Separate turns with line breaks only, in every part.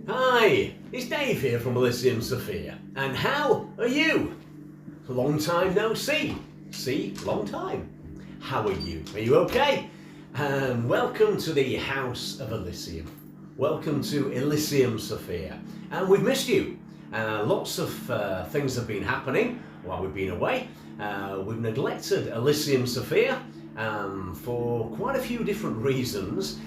Hi, it's Dave here from Elysium Sophia, and how are you? Long time no see. Long time. How are you? Are you okay? Welcome to the House of Elysium. Welcome to Elysium Sophia. And we've missed you. Lots of things have been happening while we've been away. We've neglected Elysium Sophia for quite a few different reasons,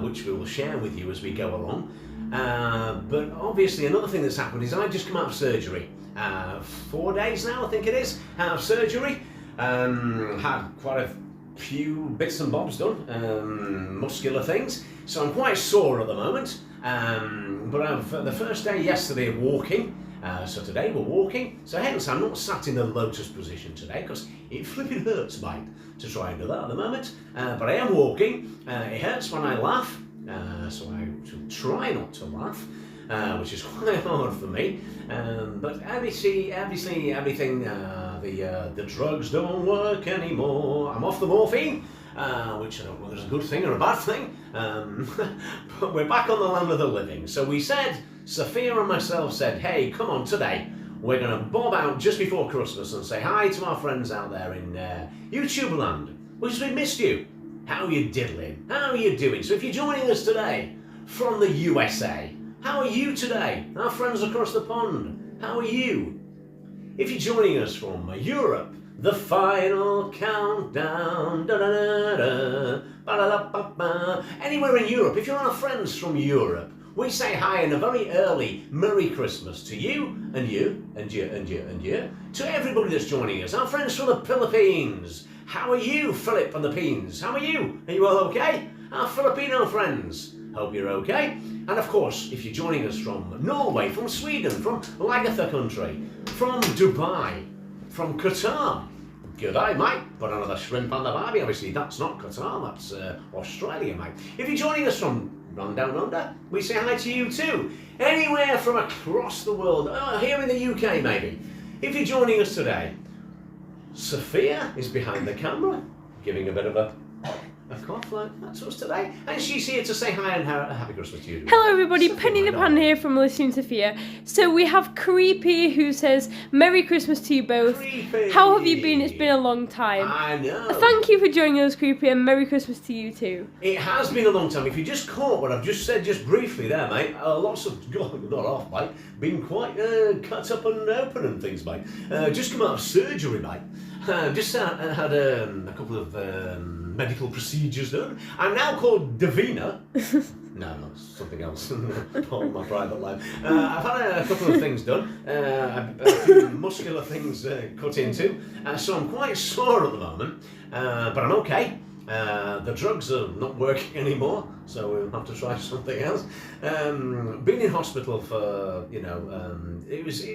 which we will share with you as we go along. But obviously another thing that's happened is I've just come out of surgery. 4 days now, I think it is, out of surgery. Had quite a few bits and bobs done, muscular things. So I'm quite sore at the moment. But I've the first day yesterday of walking. So today we're walking. So hence I'm not sat in the lotus position today because it flipping hurts, mate, to try and do that at the moment. But I am walking. It hurts when I laugh. So I should try not to laugh, which is quite hard for me. But obviously everything, the drugs don't work anymore. I'm off the morphine, which I don't know whether it's a good thing or a bad thing. But we're back on the land of the living. So we said, Sophia and myself said, hey, come on, today we're going to bob out just before Christmas and say hi to our friends out there in YouTube land, which we missed you. How are you diddling? How are you doing? So if you're joining us today from the USA, how are you today? Our friends across the pond, how are you? If you're joining us from Europe, the final countdown, da-da-da-da, ba-da-da-ba-ba. Anywhere in Europe, if you're our friends from Europe, we say hi and a very early Merry Christmas to you, and you, and you, and you, and you, to everybody that's joining us. Our friends from the Philippines, how are you, Philip and the Peens? How are you? Are you all okay? Our Filipino friends, hope you're okay. And of course, if you're joining us from Norway, from Sweden, from Lagatha country, from Dubai, from Qatar, good day, mate. Put another shrimp on the barbie. Obviously, that's not Qatar, that's Australia, mate. If you're joining us from Down Under, we say hi to you too. Anywhere from across the world, here in the UK maybe. If you're joining us today, Sophia is behind the camera, giving a bit of a cough like that to us today, and she's here to say hi and happy Christmas to you.
Hello everybody, Penny the Pan here from Elysium Sophia. So we have Creepy who says, Merry Christmas to you both.
Creepy.
How have you been? It's been a long time.
I know.
Thank you for joining us, Creepy, and Merry Christmas to you too.
It has been a long time. If you just caught what I've just said just briefly there, mate, lots of, not off, mate, been quite cut up and open and things, mate. Just come out of surgery, mate. Just had a couple of medical procedures done. I'm now called Davina. No, something else. Part of my private life. I've had a couple of things done. A few muscular things cut into. So I'm quite sore at the moment. But I'm okay. The drugs are not working anymore, so we'll have to try something else. Been in hospital for, it was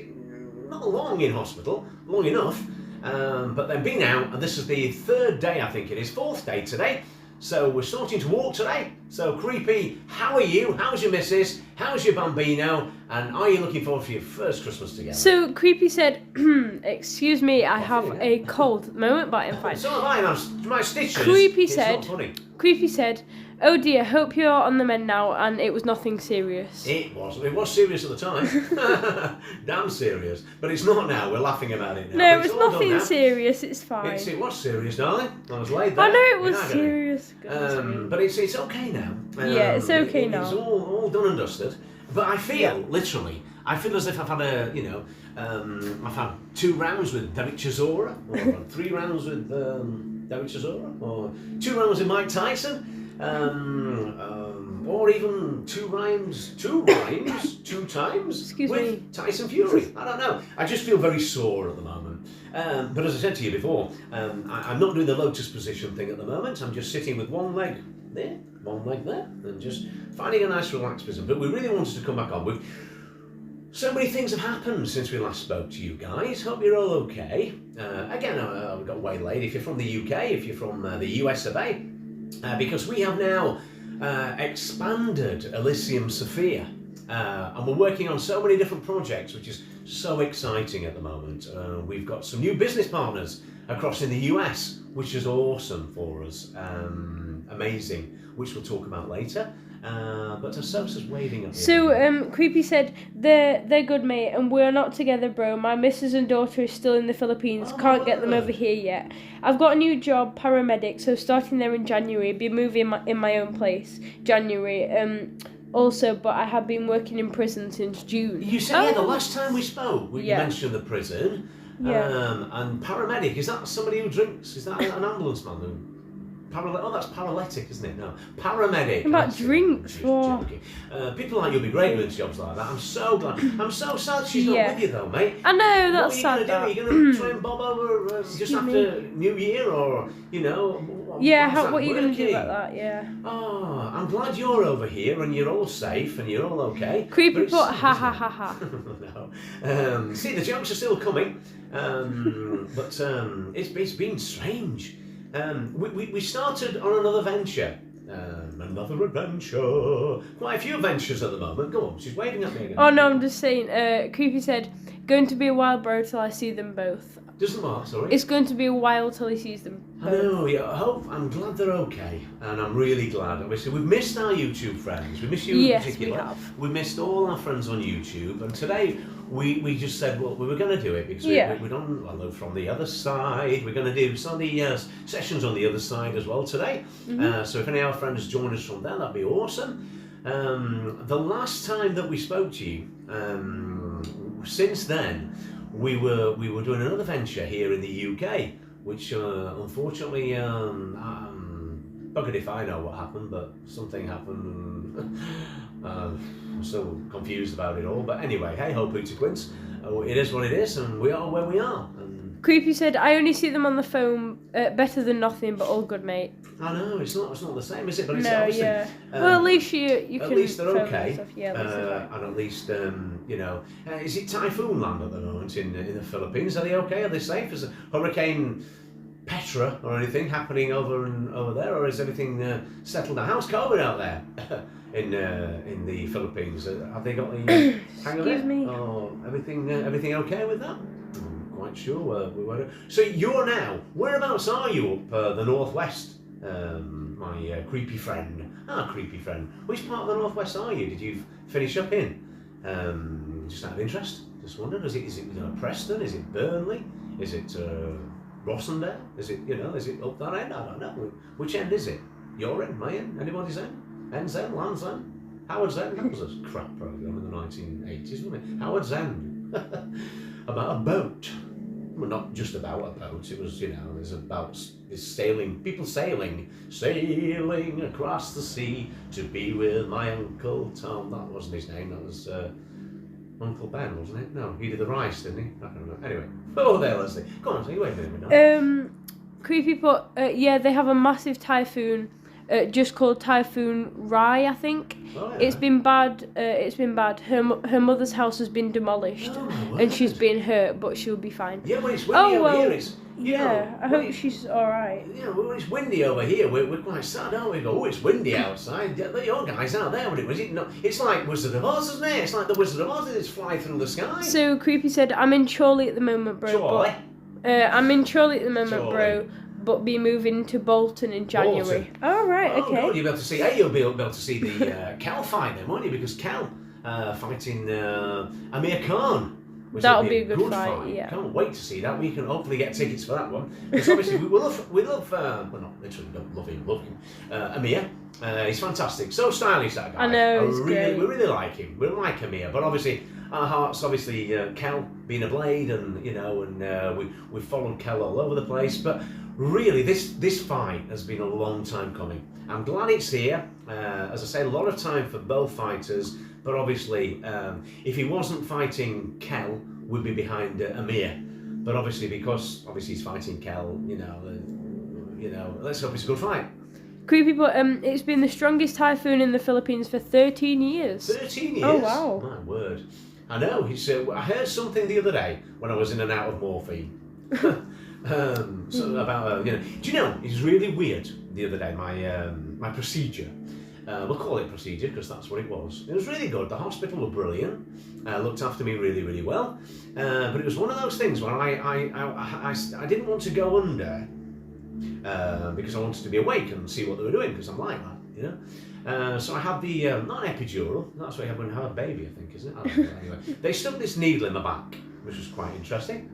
not long in hospital, long enough. But then been out, and this is the third day, I think it is, fourth day today. So we're starting to walk today. So Creepy, how are you? How's your missus? How's your bambino? And are you looking forward for your first Christmas together?
So Creepy said, excuse me, I have a cold at the moment, but I'm fine.
So have I, my stitches.
Creepy
it's
said,
not funny.
Creepy said, oh dear, hope you're on the mend now, and it was nothing serious.
It was serious at the time. Damn serious. But it's not now, we're laughing about it now.
No,
But
it's
all done
nothing
now.
serious, it's fine.
It was serious, darling. I was laid there.
I know it was
in agony.
serious.
But it's okay now.
Yeah, it's okay now.
It's all done and dusted. But I feel, literally, as if I've had I've had 2 rounds with Derek Chisora, or I've had 3 rounds with Derek Chisora, or 2 rounds with Mike Tyson, or even 2 times
Excuse
with
me.
Tyson Fury. I don't know. I just feel very sore at the moment. But as I said to you before, I'm not doing the lotus position thing at the moment. I'm just sitting with one leg there, one leg there, and just finding a nice relaxed position. But we really wanted to come back on with so many things have happened since we last spoke to you guys. Hope you're all okay. Again, we got waylaid if you're from the UK, if you're from the US of A, because we have now expanded Elysium Sophia. And we're working on so many different projects, which is so exciting at the moment. We've got some new business partners across in the US, which is awesome for us. Amazing, which we'll talk about later. But Sosa's waving at me.
So, Creepy said, they're good, mate, and we're not together, bro. My missus and daughter is still in the Philippines. Can't get them over here yet. I've got a new job, paramedic, so starting there in January. Be moving in my own place, January. Also, but I have been working in prison since June.
You said, the last time we spoke, you mentioned the prison.
Yeah.
And paramedic, is that somebody who drinks? Is that an ambulance man who... that's paralytic, isn't it? No, paramedic.
What about drinks?
People like you'll be great with jobs like that. I'm so glad. I'm so sad she's not with you though, mate.
I know, that's sad.
What are you going to do? Are you going to try and bob over just after New Year, or
what are you going to do about that? Yeah.
Oh, I'm glad you're over here and you're all safe and you're all okay.
Creepy put ha ha ha ha.
No. See, the jokes are still coming, but it's been strange. We started on another venture. Another adventure. Quite a few adventures at the moment. Go on, she's waving at me again.
Oh no, I'm just saying, Creepy said, going to be a while, bro, till I see them both.
Doesn't what, sorry?
It's going to be a while till he sees them both.
I know, yeah, I'm glad they're okay. And I'm really glad. Obviously, we've missed our YouTube friends. We miss you in particular.
Yes, we have.
We missed all our friends on YouTube. And today, we just said, well, we were going to do it because we're on from the other side. We're going to do some of the sessions on the other side as well today. So if any of our friends join us from there, that'd be awesome. The last time that we spoke to you, since then, we were doing another venture here in the UK, which unfortunately, buggered if I know what happened, but something happened. I'm still confused about it all, but anyway, hey ho, Peter Quince. It is what it is, and we are where we are. And
Creepy said, I only see them on the phone, better than nothing, but all good, mate.
I know, it's not the same, is it? But it's
no,
obviously,
yeah. Well, at least you can.
At least they're okay.
Yeah, at least they're
and at least, is it typhoon land at the moment in the Philippines? Are they okay? Are they safe? Is Hurricane Petra or anything happening over there, or is everything settled down? How's COVID out there in the Philippines? Have they got the hang of it?
Excuse me.
Oh, everything okay with that? Quite sure we were. So you're now. Whereabouts are you up the northwest? My creepy friend. Creepy friend. Which part of the northwest are you? Did you finish up in? Just out of interest. Just wondered. Is it Preston? Is it Burnley? Is it Rossendale? Is it Is it up that end? I don't know. Which end is it? Your end? My end? Anybody's end? End's End? Land's End? Howard's End? That was a crap program in the 1980s, wasn't it? Howard's End. About a boat. Well, not just about a boat. It was, there's about sailing, people sailing across the sea to be with my Uncle Tom. That wasn't his name. That was Uncle Ben, wasn't it? No, he did the rice, didn't he? I don't know. Anyway, there, Leslie. Go on, say wait a minute.
Creepy put, they have a massive typhoon. Just called Typhoon Rai, I think.
Oh, yeah.
It's been bad. Her mother's house has been demolished, and she's been hurt, but she'll be fine.
Yeah, when it's windy over here,
I hope she's all right.
Yeah, when it's windy over here, we're quite sad, aren't we? Oh, it's windy outside. Your guys out there, was it not? It's like Wizard of Oz, isn't it? It's like the Wizard of Oz that is fly through the sky.
So Creepy said, "I'm in Chorley at the moment, bro."
Chorley?
I'm in Chorley at the moment, bro. But be moving to Bolton in January. Oh, right, okay.
God, you'll be able to see. You'll be able to see the Cal fight then, won't you? Because Cal fighting Amir Khan.
That'll be a good fight. Yeah.
Can't wait to see that. We can hopefully get tickets for that one. Because obviously we love. Well, not literally don't love him. Amir. He's fantastic. So stylish, that guy.
I know. Great.
We really like him. We like Amir, but obviously our hearts, obviously Cal being a Blade, and we followed Cal all over the place, but. Really, this fight has been a long time coming. I'm glad it's here. As I say, a lot of time for both fighters, but obviously, if he wasn't fighting Kel, we'd be behind Amir. But obviously, because he's fighting Kel, let's hope it's a good fight.
Creepy, but it's been the strongest typhoon in the Philippines for 13 years.
13 years?
Oh, wow.
My word. I know. I heard something the other day when I was in and out of morphine. About do you know, it's really weird the other day, my procedure, we'll call it procedure because that's what it was. It was really good. The hospital were brilliant, looked after me really, really well, but it was one of those things where I didn't want to go under because I wanted to be awake and see what they were doing, because I'm like that, So I had the, not an epidural, that's what you have when you have a baby, I think, isn't it? I don't know, anyway. They stuck this needle in my back, which was quite interesting.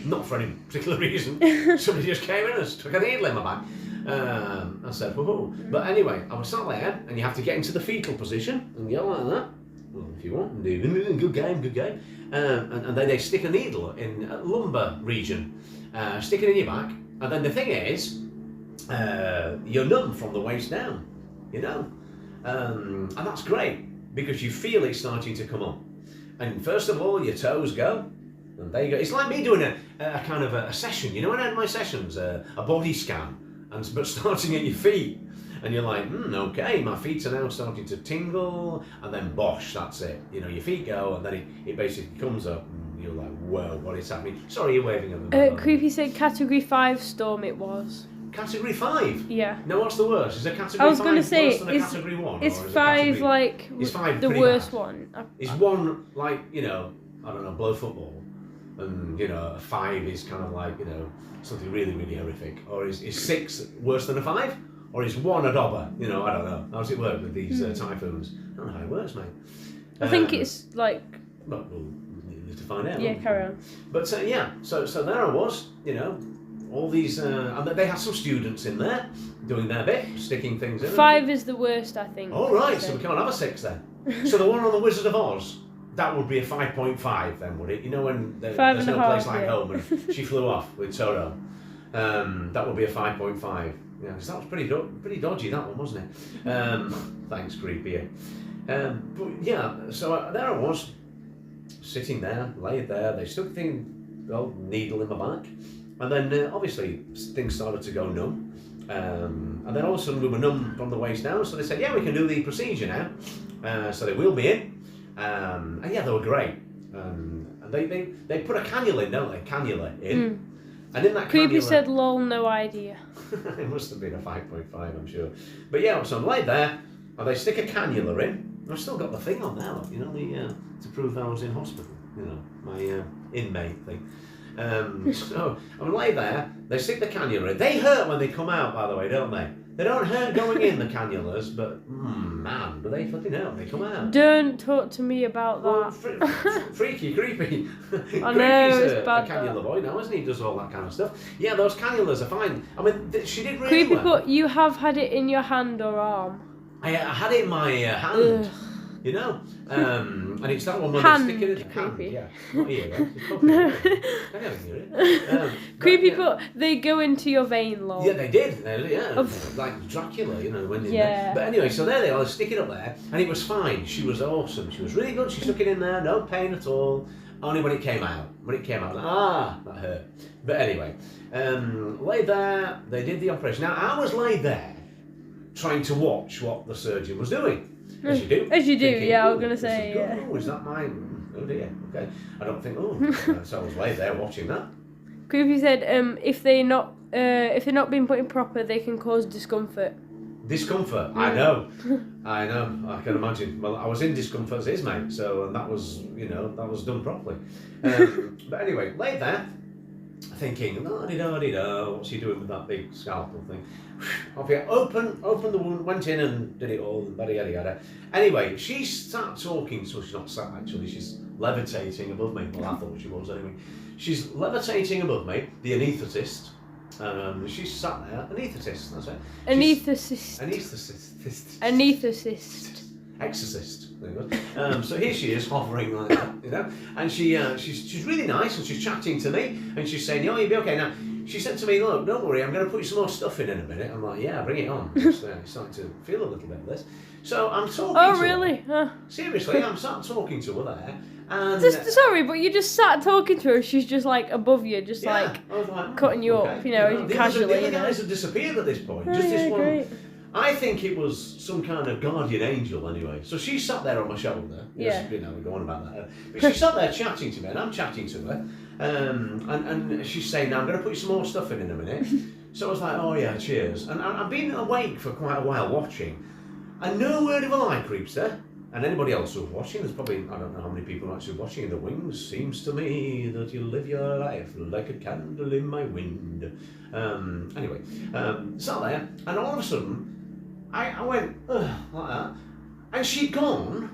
Not for any particular reason. Somebody just came in and stuck a needle in my back. I said, whoa. But anyway, I was sat there, and you have to get into the fetal position and go like that. Well, if you want, good game. And then they stick a needle in a lumbar region, stick it in your back, and then the thing is, you're numb from the waist down, you know, and that's great because you feel it starting to come up. And first of all, your toes go, and there you go. It's like me doing a kind of a session, you know, when I had my sessions, a body scan, but starting at your feet. And you're like, okay, my feet are now starting to tingle, and then bosh, that's it. You know, your feet go, and then it basically comes up, and you're like, whoa, what is happening? Sorry, you're waving at me.
Creepy said Category 5 storm it was.
Category 5?
Yeah.
Now, what's the worst? Is a Category 5
I was going to say,
worse than a Category 1?
Is 5 like
is 5
the
pretty
worst
bad?
one?
Is 1 like, you know, I don't know, blow football? And, you know, a 5 is kind of like, you know, something really, really horrific? Or is 6 worse than a 5? Or is 1 a dobber? You know, I don't know. How does it work with these typhoons? I don't know how it works, mate.
I think it's like...
Well, we'll need to find out.
Yeah, carry on.
But yeah, so there I was, you know, all these... and they had some students in there doing their bit, sticking things in.
5 is the worst, I think.
All right, so we can't have a 6 then. So the one on the Wizard of Oz, that would be a 5.5 then, would it? You know when there's no place like home and she flew off with Toto. That would be a 5.5. Yeah, because that was pretty dodgy, that one, wasn't it? Thanks, creepy. But yeah, so there I was, sitting there, laid there. They stuck the needle in my back, and then obviously things started to go numb. And then all of a sudden we were numb from the waist down. So they said, yeah, we can do the procedure now. So they wheeled me in, and yeah, they were great. And they put a cannula in, don't they? Cannula in. And in that
Creepy
cannula,
said, lol, no idea.
it must have been a 5.5, I'm sure. But yeah, so I'm laid there, and they stick a cannula in. I've still got the thing on now, you know, to prove that I was in hospital, you know, my inmate thing. So I'm laid there, they stick the cannula in. They hurt when they come out, by the way, don't they? They don't hurt going in, the cannulas, but man, do they fucking hurt when they come out.
Don't talk to me about that.
Well, freaky, creepy.
I know,
Creepy's
it's bad.
a cannula boy now, isn't he? He does all that kind of stuff. Yeah, those cannulas are fine. I mean, she did really
Creepy
well.
put, you have had it in your hand or arm.
I had it in my hand.
Ugh.
You know, and it's that one where
Hand,
they stick it in
creepy.
hand, yeah. Not here, though. It's probably here. I never hear it.
Creepy
but, yeah.
put, they go into your vein, lol.
Yeah, they did. Yeah,
Of-
like Dracula, you know, went in
Yeah.
there. But anyway, so there they are, they stick it up there, and it was fine. She was awesome. She was really good. She stuck it in there, no pain at all. Only when it came out. When it came out, like, that hurt. But anyway, laid there, they did the operation. Now, I was laid there, trying to watch what the surgeon was doing. As you do.
As you do,
Thinking,
yeah, I was
"Oh,
going to
this
say,
is good.
yeah.
Oh, is that mine? Oh dear, okay. I don't think, so I was laid there watching that.
Creepy said, if they're not being put in proper, they can cause discomfort.
Discomfort, I know, I can imagine. Well, I was in discomfort as is, mate, so that was, you know, that was done properly. But anyway, laid there, thinking, la-di-da-di-da, what's he doing with that big scalpel thing? Off here, open the wound, went in and did it all, and yada yada yada. Anyway, she sat talking, so she's not sat actually, she's levitating above me. Well, I thought she was anyway. She's levitating above me, the anaesthetist. She's sat there, anaesthetist, that's it.
Anaesthetist.
Anaesthetist.
Anaesthetist.
Exorcist. There you go. So here she is hovering like that, you know, and she's really nice, and she's chatting to me, and she's saying, "Oh, you'll be okay." Now, she said to me, "Look, don't worry, I'm going to put some more stuff in a minute." I'm like, "Yeah, bring it on." Just, starting to feel a little bit of this. So I'm talking.
Oh,
to
really?
her. Seriously, I'm sat talking to her there, and
Sorry, but you just sat talking to her. She's just like above you, just
yeah,
like
I was like,
cutting you
okay.
up, you know,
The
casually.
other
you know.
guys have disappeared at this point.
Oh,
Just
yeah,
this one.
great.
I think it was some kind of guardian angel anyway. So she sat there on my shoulder.
Yeah.
You know, we're going about that. But she sat there chatting to me, and I'm chatting to her. And she's saying, "Now I'm going to put some more stuff in a minute." So I was like, "Oh yeah, cheers." And I've been awake for quite a while watching. And no word of a lie creeps there. And anybody else who's watching, there's probably, I don't know how many people are actually watching in the wings. Seems to me that you live your life like a candle in my wind. Anyway, sat there, and all of a sudden, I went, ugh, like that. And she'd gone.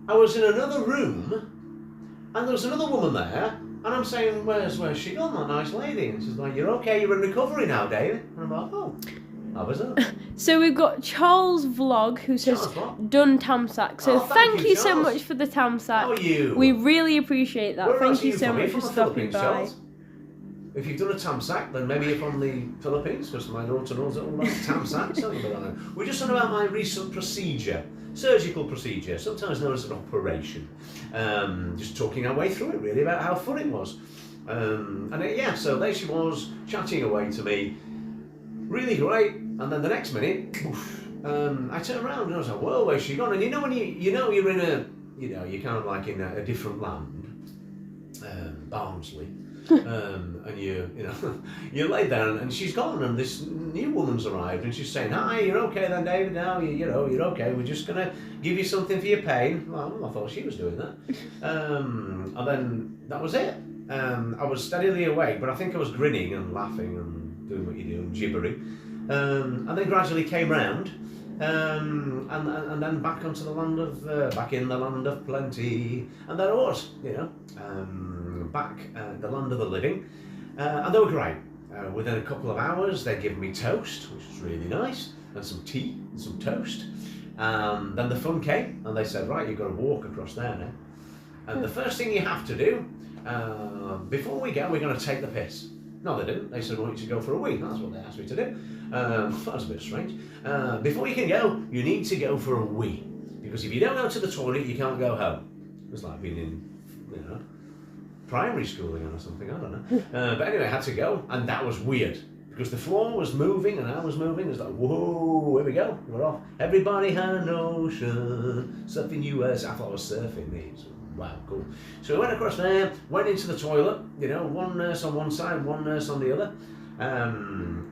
I was in another room, and there was another woman there, and I'm saying, where's she gone, that nice lady? And she's like, you're okay, you're in recovery now, David. And I'm like, oh, how was that?
So we've got Charles Vlog who says,
Charles what?
done Tamsack. So
Oh,
thank you so
Charles.
much for the Tamsack.
How are you?
We really appreciate that.
Where
Thank
else are
you so
from? Are
much
from
for
the
stopping
Philippines,
by.
Charles? If you've done a Tamsack, then maybe you're from the Philippines, because my daughter knows it all about Tamsack. Tell me about that. We're just on about my recent procedure, surgical procedure, sometimes known as an operation. Just talking our way through it, really, about how fun it was. So there she was, chatting away to me, really great. And then the next minute, poof, I turned around and I was like, whoa, where's she gone? And you know when you're in a, you're kind of like in a different land, Barnsley. And you lay down and she's gone and this new woman's arrived and she's saying, hi, you're okay then, David, now you're okay, we're just gonna give you something for your pain. Well, I thought she was doing that. And then that was it. I was steadily awake, but I think I was grinning and laughing and doing what you do and gibbering. And then gradually came round, and then back onto the land of back in the land of plenty, and there I was, back the land of the living, and they were great. Within a couple of hours, they'd given me toast, which was really nice, and some tea and some toast. Then the fun came, and they said, right, you've got to walk across there now. And the first thing you have to do, before we go, we're going to take the piss. No, they didn't. They said, I want you to go for a wee. That's what they asked me to do. That was a bit strange. Before you can go, you need to go for a wee. Because if you don't go to the toilet, you can't go home. It was like being in, primary school again or something, I don't know. But anyway, I had to go, and that was weird. Because the floor was moving, and I was moving. It was like, whoa, here we go, we're off. Everybody had an ocean, surfing US. I thought I was surfing these. Wow, cool. So we went across there, went into the toilet, one nurse on one side, one nurse on the other.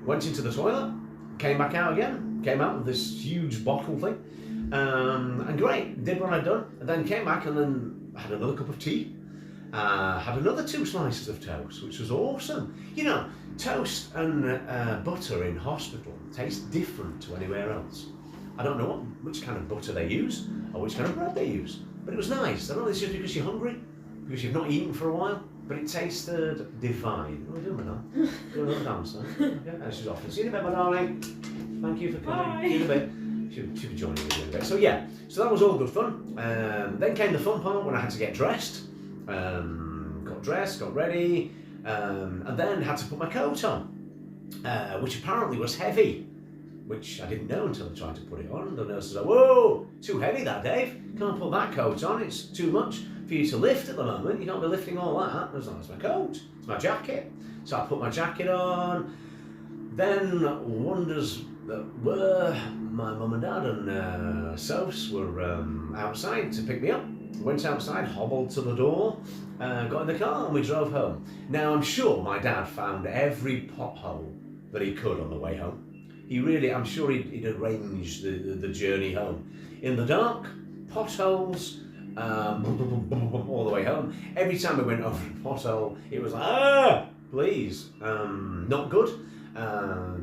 Went into the toilet, came back out again, came out with this huge bottle thing. And great, did what I'd done, and then came back and then had another cup of tea. Had another 2 slices of toast, which was awesome. Toast and butter in hospital tastes different to anywhere else. I don't know which kind of butter they use or which kind of bread they use, but it was nice. I don't know if it's just because you're hungry, because you've not eaten for a while, but it tasted divine. What are we doing, Manal? Doing another dance, huh? Okay, she's off. See you in a bit, my darling. Thank you for coming.
Bye.
See you in a bit. She'll be joining me in a bit. So that was all good fun. Then came the fun part when I had to get dressed. Got dressed, got ready, and then had to put my coat on, which apparently was heavy, which I didn't know until I tried to put it on. The nurse was like, whoa, too heavy that, Dave. Can't put that coat on, it's too much for you to lift at the moment. You can't be lifting all that. I was like, it's my coat, it's my jacket. So I put my jacket on. Then wonders that were my mum and dad and Sophs were outside to pick me up. Went outside, hobbled to the door, got in the car and we drove home. Now I'm sure my dad found every pothole that he could on the way home. I'm sure he'd arranged the journey home. In the dark, potholes, all the way home. Every time we went over a pothole, it was like, please, not good.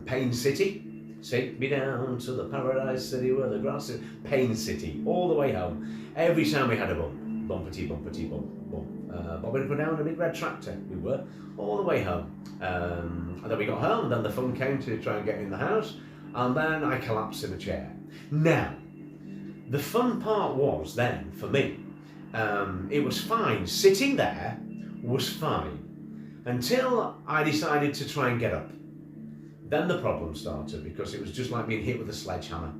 Pain City. Take me down to the paradise city where the grass is. Pain City, all the way home. Every time we had a bump, bumpity, bumpity, bump, bump. Bobbing up and down a big red tractor, we were, all the way home. And then we got home, and then the fun came to try and get in the house, and then I collapsed in a chair. Now, the fun part was then, for me, it was fine. Sitting there was fine, until I decided to try and get up. Then the problem started, because it was just like being hit with a sledgehammer.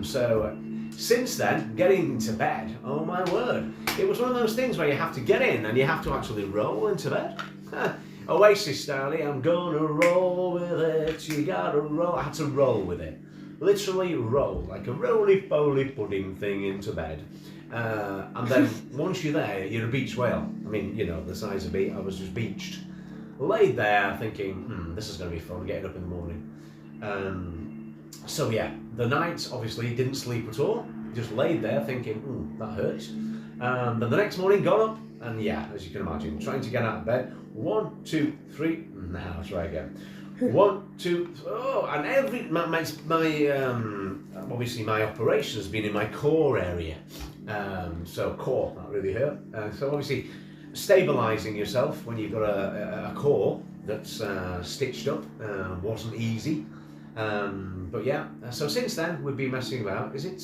So since then, getting into bed, oh my word, it was one of those things where you have to get in and you have to actually roll into bed. Oasis style, I'm gonna roll with it, you gotta roll. I had to roll with it. Literally roll, like a roly-poly pudding thing into bed. And then once you're there, you're a beached whale. I mean, the size of me, I was just beached. Laid there thinking, this is going to be fun, getting up in the morning. So the night obviously didn't sleep at all, just laid there thinking, that hurts. Then the next morning got up, and as you can imagine, trying to get out of bed. 1, 2, 3, now try again. 1, 2, oh, and every obviously my operation has been in my core area. So core, that really hurt. So obviously stabilising yourself when you've got a core that's stitched up wasn't easy. But yeah, so since then we've been messing about. Is it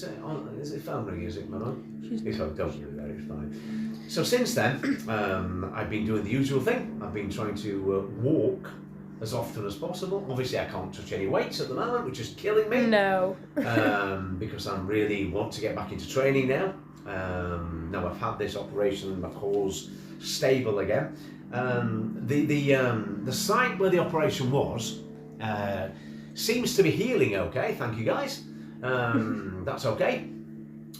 phone ringing? Is it, Mama? It's don't do that. It's fine. So since then, I've been doing the usual thing. I've been trying to walk as often as possible. Obviously, I can't touch any weights at the moment, which is killing me.
No.
Because I really want to get back into training now. Now I've had this operation, my core's stable again. The site where the operation was seems to be healing okay, thank you guys. That's okay.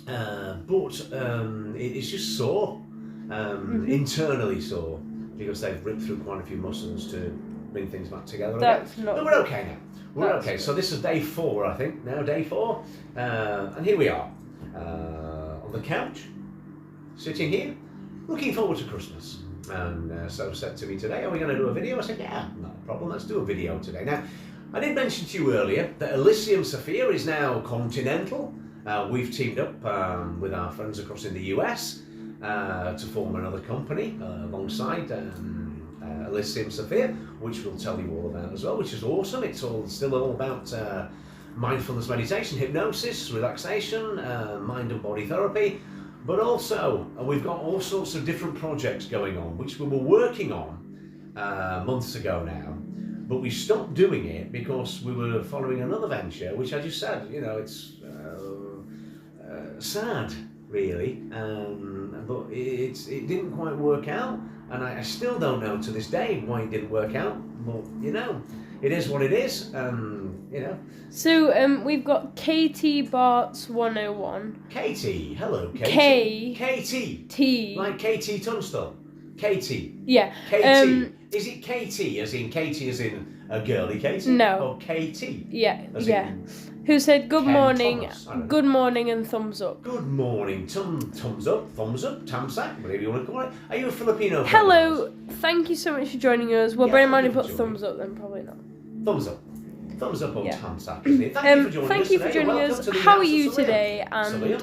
But it's just sore, internally sore, because they've ripped through quite a few muscles to bring things back together.
That's not.
But we're okay now. We're okay. So this is day 4, I think. Now day 4, and here we are on the couch, sitting here, looking forward to Christmas. And so said to me today, "Are we going to do a video?" I said, "Yeah, not a problem. Let's do a video today." Now, I did mention to you earlier that Elysium Sophia is now continental. We've teamed up with our friends across in the US to form another company alongside Elysium Sophia, which we'll tell you all about as well, which is awesome. It's still all about mindfulness meditation, hypnosis, relaxation, mind and body therapy, but also we've got all sorts of different projects going on, which we were working on months ago now. But we stopped doing it because we were following another venture, which I just said, you know, it's sad, really, but it didn't quite work out, and I still don't know to this day why it didn't work out. But you know, it is what it is. You know.
So we've got KT Bart's 101.
Katie, hello, Katie. Katie.
T.
Like KT Tunstall. Katie.
Yeah.
Katie. Is it KT as in Katie as in a girly Katie?
No.
Or KT?
Yeah.
As
Yeah.
in
Who said good
Ken
morning,
Thomas, I don't know.
good morning and thumbs up.
Good morning, thumbs up, tamsak, whatever you want to call it. Are you a Filipino?
Hello, thank you so much for joining us. Well,
Yeah,
bear in mind
thank
you
you
put
for
thumbs up, then probably not.
Thumbs up. Thumbs up on
Yeah.
tamsak, isn't it? Thank you for joining us
Thank you for
today.
joining
Welcome
us.
to the
How are
House of
you
Solium.
today? And
Solium?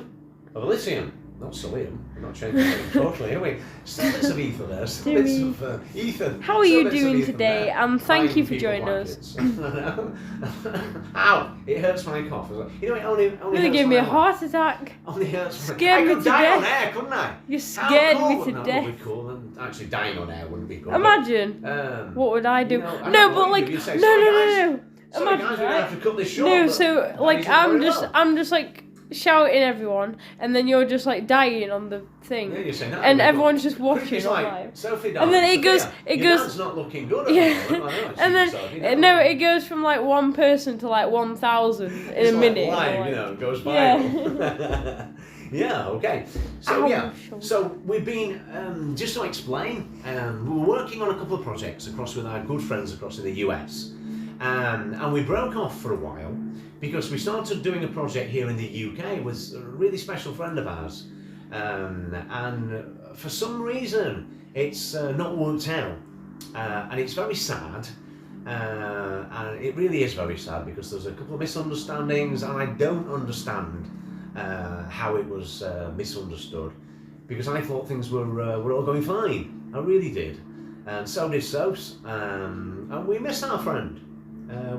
Of Elysium. Not Solium. We're not changing it totally, are we? Still bits of ether there. Still
Do
bits
we?
of ether.
How are
Still
you
bits of
doing
ether
today?
there.
And thank
Fine
you for
people
joining
like
us.
it. Ow! It hurts my cough as well. You know, it only
Really
hurts
gave me
my
a heart attack.
Only hurts my
Scared
I
me
could
to
die
death.
on air, couldn't I?
You
How
scared
cool
me
would
to
that
death.
would be cool, and actually dying on air wouldn't be cool.
Imagine.
What
would I do?
You know, I
No,
don't know
but
what
like,
you do. You say,
no.
Sorry,
Imagine,
guys, we're gonna have to cut this short.
No,
but
so
that
like
isn't very well.
I'm just like shouting everyone, and then you're just like dying on the thing,
Yeah, you're saying that,
and
but
everyone's just watching
Creepy's
on
like,
live.
Sophie,
And then it goes-
Sophia,
it
your
goes-
dad's not looking good at
Yeah,
the moment. I know,
and then
Sophie, you know.
no, it goes from like 1 person to like 1,000 in
It's
a
like
minute.
live,
like-
you know, it goes
Yeah.
viral. Yeah, okay. So
Ow,
yeah,
shoulder.
so we've been, just to explain, we were working on a couple of projects across with our good friends across in the US. And we broke off for a while because we started doing a project here in the UK with a really special friend of ours. And for some reason, it's not worked out. And it's very sad. And it really is very sad because there's a couple of misunderstandings, and I don't understand how it was misunderstood, because I thought things were all going fine. I really did, and so did Sos. And we miss our friend.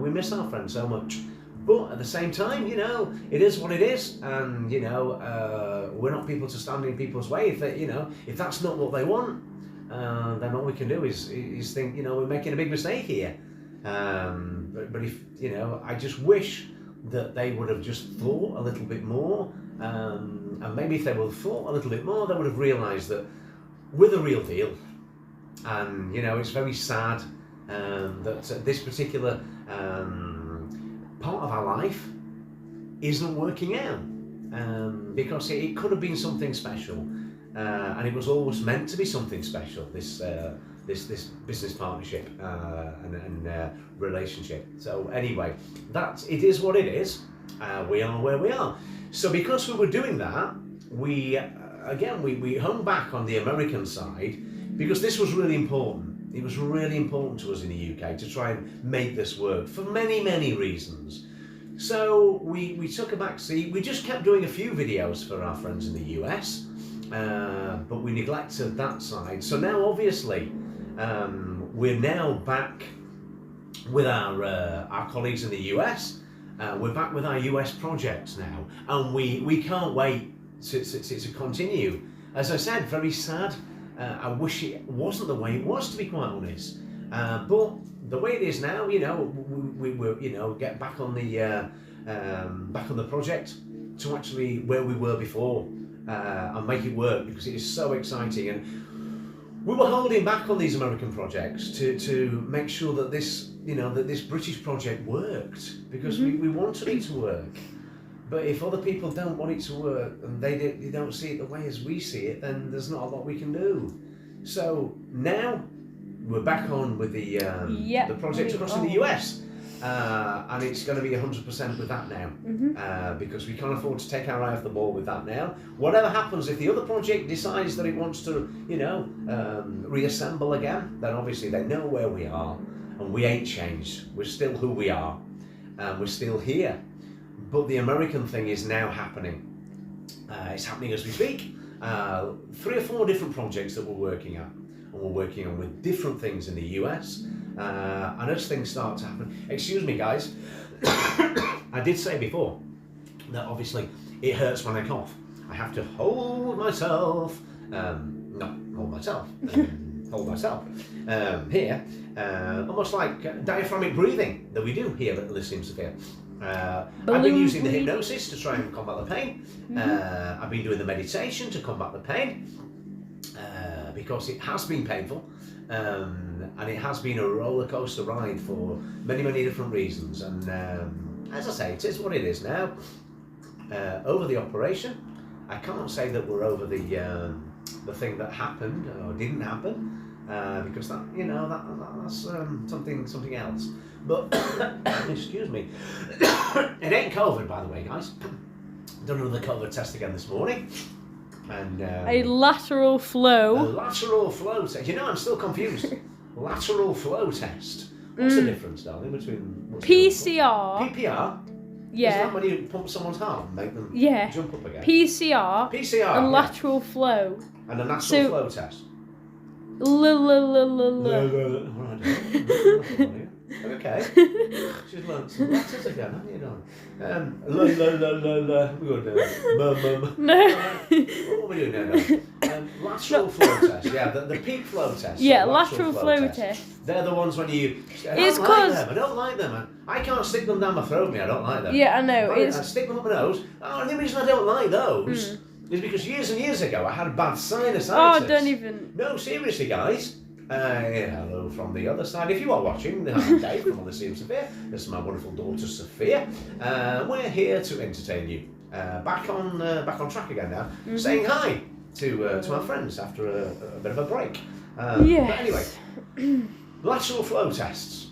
We miss our friend so much. But at the same time, you know, it is what it is, and you know, we're not people to stand in people's way. If they, you know, if that's not what they want, then all we can do is think, you know, we're making a big mistake here. But if, you know, I just wish that they would have just thought a little bit more, and maybe if they would have thought a little bit more, they would have realised that we're the real deal. And you know, it's very sad that this particular part of our life isn't working out, because it could have been something special, and it was always meant to be something special. This business partnership and relationship. So anyway, it is what it is. We are where we are. So because we were doing that, we hung back on the American side because this was really important. It was really important to us in the UK to try and make this work for many, many reasons. So we took a back seat. We just kept doing a few videos for our friends in the US, but we neglected that side. So now, obviously, we're now back with our colleagues in the US. We're back with our US projects now, and we can't wait to continue. As I said, very sad. I wish it wasn't the way it was, to be quite honest. But the way it is now, we will get back on the project to actually where we were before, and make it work, because it is so exciting. And we were holding back on these American projects to make sure that this British project worked, because we wanted it to work. But if other people don't want it to work and they don't see it the way as we see it, then there's not a lot we can do. So now we're back on with the project across in the US, and it's going to be 100% with that now, because we can't afford to take our eye off the ball with that now. Whatever happens, if the other project decides that it wants to, reassemble again, then obviously they know where we are, and we ain't changed. We're still who we are, and we're still here. But the American thing is now happening. It's happening as we speak. 3 or 4 different projects that we're working at, and we're working on with different things in the US. And as things start to happen, excuse me guys, I did say before that obviously it hurts when I cough. I have to hold myself, here, almost like diaphragmatic breathing that we do here at Elysium Sophia. I've been using the hypnosis to try and combat the pain. I've been doing the meditation to combat the pain, because it has been painful, and it has been a roller coaster ride for many, many different reasons. And as I say, it is what it is now. Over the operation, I can't say that we're over the thing that happened or didn't happen, because that's something else. But excuse me, it ain't COVID, by the way, guys. Done another COVID test again this morning, and
a lateral flow.
A lateral flow test. I'm still confused. Lateral flow test. What's the difference, darling, between
PCR?
PPR.
Yeah.
Is that when you pump someone's heart and make them jump up again?
PCR and lateral flow.
And a lateral flow test. Okay. She's learned some letters again, haven't you, Don? We're going to
No.
What are we doing now? Lateral flow test. Yeah, the peak flow test.
Yeah, lateral flow test.
They're the ones when you... I don't like them. I can't stick them down my throat, I don't like them.
Yeah, I know.
I stick them up my nose. Oh, the reason I don't like those is because years and years ago I had bad sinusitis.
Oh, don't even...
No, seriously, guys. Hello from the other side. If you are watching, I'm Dave from Elysium Sophia. This is my wonderful daughter Sophia. We're here to entertain you. Back on track again now. Saying hi to our friends after a bit of a break.
Yes.
But anyway, lateral flow tests.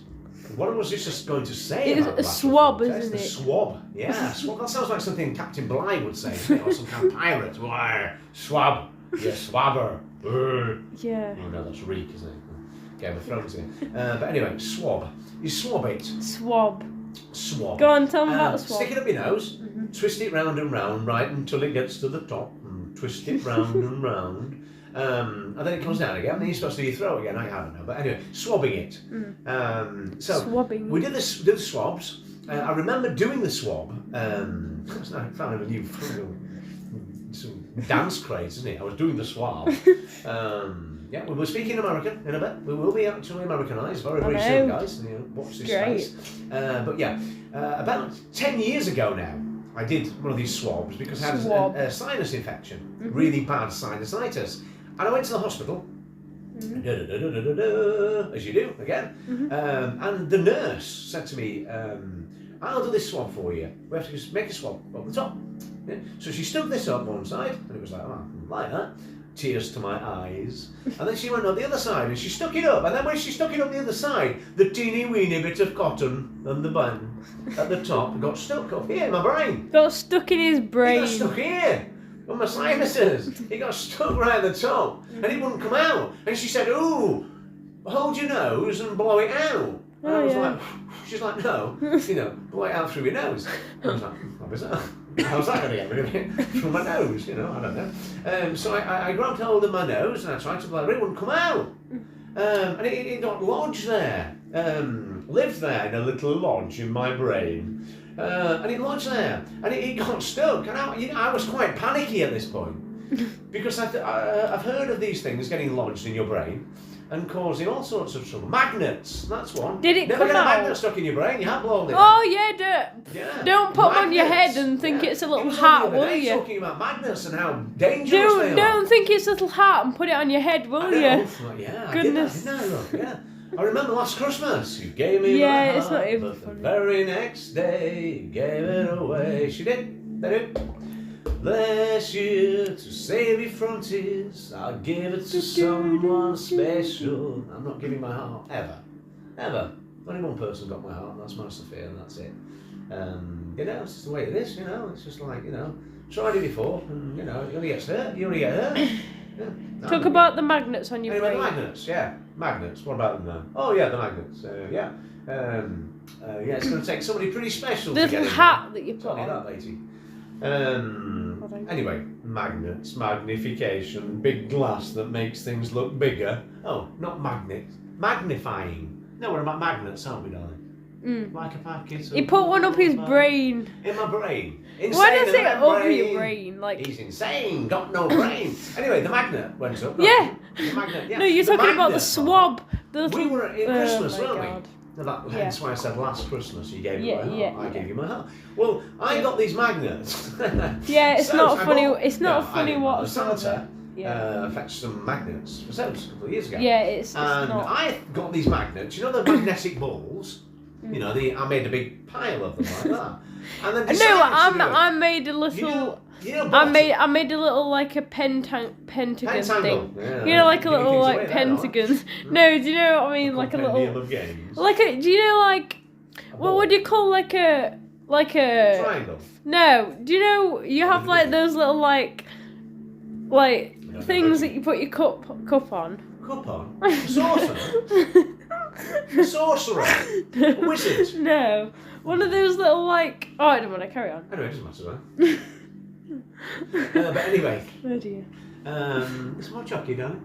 What was this just going to say?
It's a swab, isn't it?
A swab. Yeah, swab. That sounds like something Captain Bligh would say, or some kind of pirate. Swab. Yeah, swabber.
Yeah.
Oh no, that's Reek, isn't it? Game of Thrones here. But anyway, swab. You swab it.
Swab.
Swab.
Go on, tell me about the swab.
Stick it up your nose, twist it round and round, right until it gets to the top, and twist it round and round. And then it comes down again, and then you're supposed to do your throat again. I don't know. But anyway, swabbing it. So
Swabbing.
we did the swabs. I remember doing the swab. I found a new some dance craze, isn't it? I was doing the swab. Yeah, we were speaking American in a bit. We will be actually Americanized very, very soon, guys. Watch this space. But yeah, about 10 years ago now, I did one of these swabs because I had a sinus infection, really bad sinusitis. And I went to the hospital, as you do, again. And the nurse said to me, I'll do this swab for you. We have to just make a swab on the top. Yeah. So she stuck this up one side, and it was like that. Tears to my eyes. And then she went on the other side, and she stuck it up. And then when she stuck it up the other side, the teeny weeny bit of cotton and the bun at the top got stuck up here in my brain.
Got stuck in his brain.
It got stuck here. On my sinuses. It got stuck right at the top. And it wouldn't come out. And she said, ooh, hold your nose and blow it out. And I was
yeah.
like, she's like, no, blow it out through your nose. I was like, how's that going to get rid of it from my nose? I don't know. So I grabbed hold of my nose and I tried to blow it. It wouldn't come out. And it got lodged there. Lived there in a little lodge in my brain. And it lodged there. And it got stuck. And I was quite panicky at this point. Because I've heard of these things getting lodged in your brain and causing all sorts of trouble. Magnets, that's one.
Did it
Never
come
get a
out?
magnet stuck in your brain, you have blown it.
Oh yeah, don't put them on your head
Magnets.
and think it's a
He
little
was on
heart,
the other
will
day
you?
talking about magnets and how dangerous they are.
Don't think it's a little heart and put it on your head, will
I
you?
know. Yeah,
Goodness.
I did that, didn't I? Yeah. I remember last Christmas, you gave me
Yeah,
my
it's
heart,
not even
but
funny.
the very next day, you gave it away. She did. They did. Bless you to save you from tears. I'll give it to someone special. I'm not giving my heart ever, ever. Only one person got my heart, and that's my Sophia, and that's it. It's just the way it is. It's just like tried it before, and it only gets hurt. You only get hurt. Yeah.
Talk about the magnets on your
Anyway,
brain.
magnets, yeah. Magnets, what about them now? Oh, yeah, the magnets, yeah. It's going to take somebody pretty special
The
to get
little
in
hat that you
there.
put
Tell you
on.
that, matey. Anyway, magnets, magnification, big glass that makes things look bigger. Oh, not magnets. Magnifying. No, we're about magnets, aren't we, darling? Like a packet of...
He put one up his brain.
In my brain. Insane
Why does
in
it
my
up your brain? Like,
He's insane, got no brain. Anyway, the magnet went up.
Yeah.
The magnet, yeah.
no, you're
The
talking about the
magnet
swab. The little...
We were in Christmas,
my
weren't
God.
we? Hence why I said last Christmas you gave me my heart.
Yeah,
I
yeah.
gave you my heart. Well, I got these magnets.
Yeah, it's
So,
not
I
funny.
bought-
It's not
no, I
funny
didn't.
whatsoever.
Santa
Yeah.
fetched some magnets for Sebs a couple of years ago.
Yeah, it's
And
not.
I got these magnets, the magnetic balls? I made a big pile of them like that. And then
No,
decided to do it.
I made a little. I
bottom-
made a little like a pentagon
Pentangle.
thing.
Yeah,
Like a
giving
little
things
like
away there,
pentagon. No, do you know what I mean? Like a
compendium
little.
of games.
Do you know like what would you call like a
Triangle.
No, do you know you have like those little like things that you put your cup on?
Cup on? A saucer? A sorcerer? A wizard?
No, one of those little like. Oh, I don't want to carry on.
Anyway, it doesn't matter, right? But anyway,
Oh dear.
it's more chocky, darling.